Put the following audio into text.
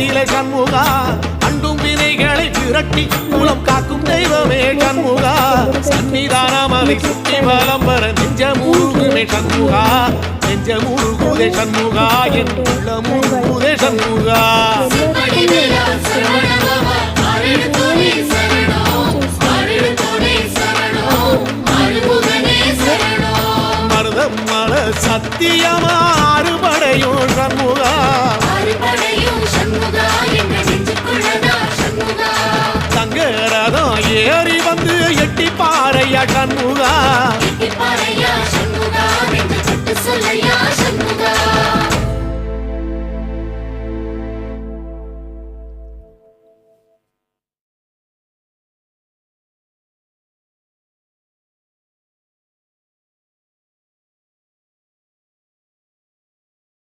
நிலை சண்முகா அண்டும் வினைகளை விரட்டி மூலம் காக்கும் தெய்வமே சண்முகா சன்னிதானமலை சுற்றி வலம் வர நெஞ்சமுருகுமே சண்முகா நெஞ்சமுருகுதே சண்முகா என் உள்ளமுருகுதே சண்முகா மருதம் மல சத்தியமா அறுபடையும் சண்முகா தங்கரதம் ஏறி வந்து எட்டி பாறையா சண்முகா